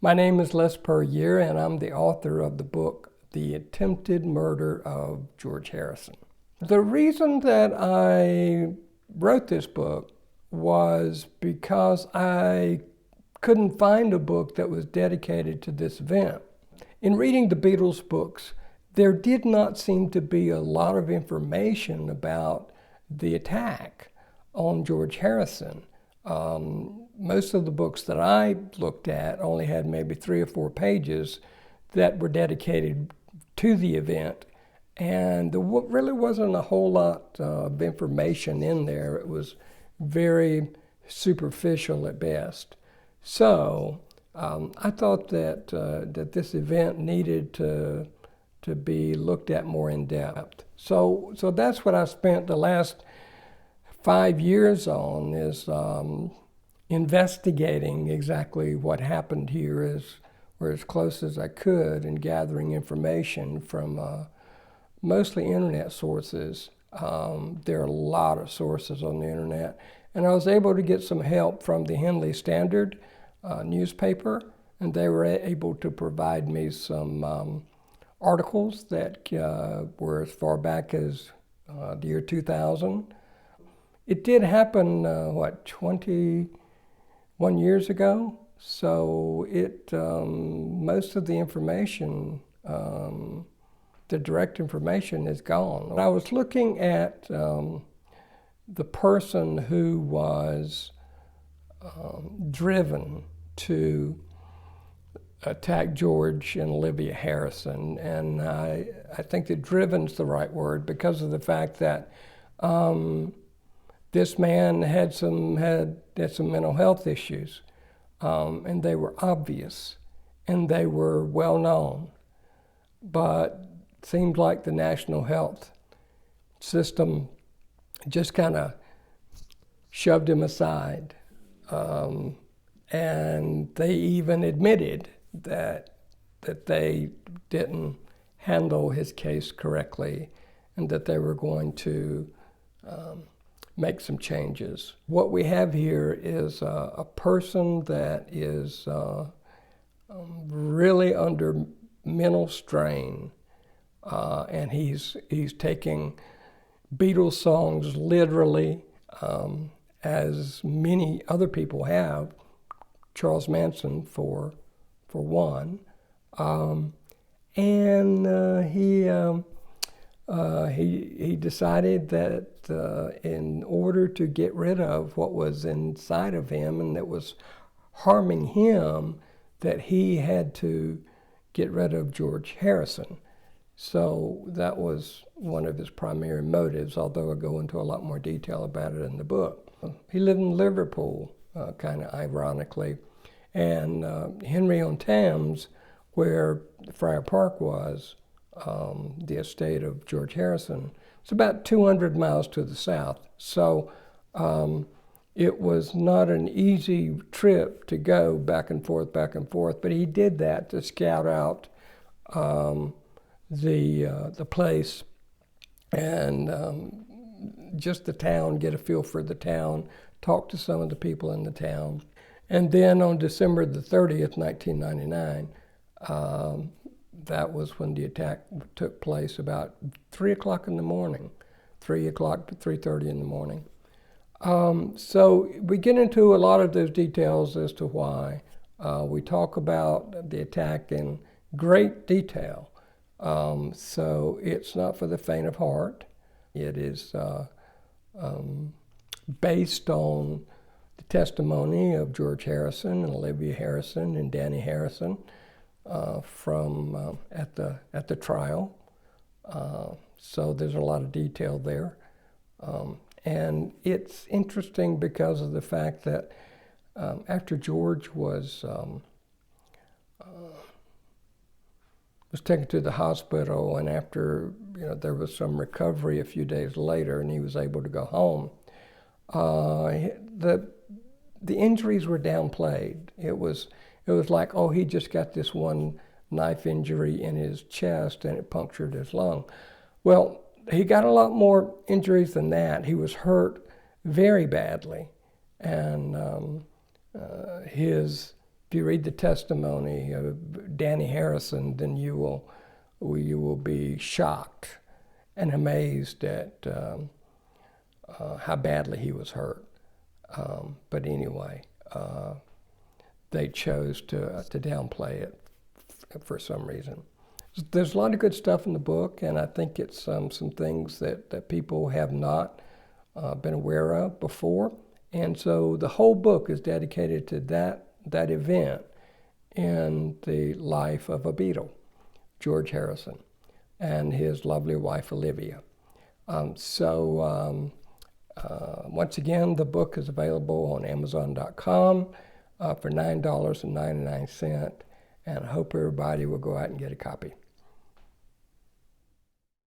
My name is Les Puryear, and I'm the author of the book, The Attempted Murder of George Harrison. The reason that I wrote this book was because I couldn't find a book that was dedicated to this event. In reading the Beatles books, there did not seem to be a lot of information about the attack on George Harrison. Most of the books that I looked at only had maybe 3 or 4 pages that were dedicated to the event, and there really wasn't a whole lot of information in there. It was very superficial at best. So I thought that that this event needed to be looked at more in depth. So that's what I spent the last 5 years on, is investigating exactly what happened here as close as I could, and gathering information from mostly internet sources. There are a lot of sources on the internet, and I was able to get some help from the Henley Standard newspaper, and they were able to provide me some articles that were as far back as the year 2000. It did happen, 21 years ago? So most of the information, the direct information is gone. I was looking at the person who was driven to attack George and Olivia Harrison, and I think that driven's the right word, because of the fact that this man had some mental health issues, and they were obvious, and they were well known, but it seemed like the national health system just kind of shoved him aside, and they even admitted that they didn't handle his case correctly, and that they were going to make some changes. What we have here is a person that is really under mental strain, and he's taking Beatles songs literally, as many other people have. Charles Manson for one, and he decided that in order to get rid of what was inside of him and that was harming him, that he had to get rid of George Harrison. So that was one of his primary motives, although I go into a lot more detail about it in the book. He lived in Liverpool, kind of ironically, and Henry-on-Thames, where Friar Park was, the estate of George Harrison, it's about 200 miles to the south. So it was not an easy trip to go back and forth, but he did that to scout out the place, and just the town, get a feel for the town, talk to some of the people in the town. And then on December the 30th, 1999, that was when the attack took place, about 3 o'clock in the morning, 3 o'clock to 3:30 in the morning. So we get into a lot of those details as to why. We talk about the attack in great detail. So it's not for the faint of heart. It is based on the testimony of George Harrison and Olivia Harrison and Danny Harrison from at the trial. So there's a lot of detail there, and it's interesting because of the fact that after George was taken to the hospital, and after there was some recovery a few days later, and he was able to go home, the injuries were downplayed. It was like, oh, he just got this one knife injury in his chest and it punctured his lung. Well, he got a lot more injuries than that. He was hurt very badly, and his if you read the testimony of Danny Harrison, then you will be shocked and amazed at how badly he was hurt. But anyway, they chose to downplay it for some reason. There's a lot of good stuff in the book, and I think it's some things that people have not been aware of before. And so the whole book is dedicated to that event in the life of a Beatle, George Harrison, and his lovely wife, Olivia. Once again, the book is available on Amazon.com for $9.99, and I hope everybody will go out and get a copy.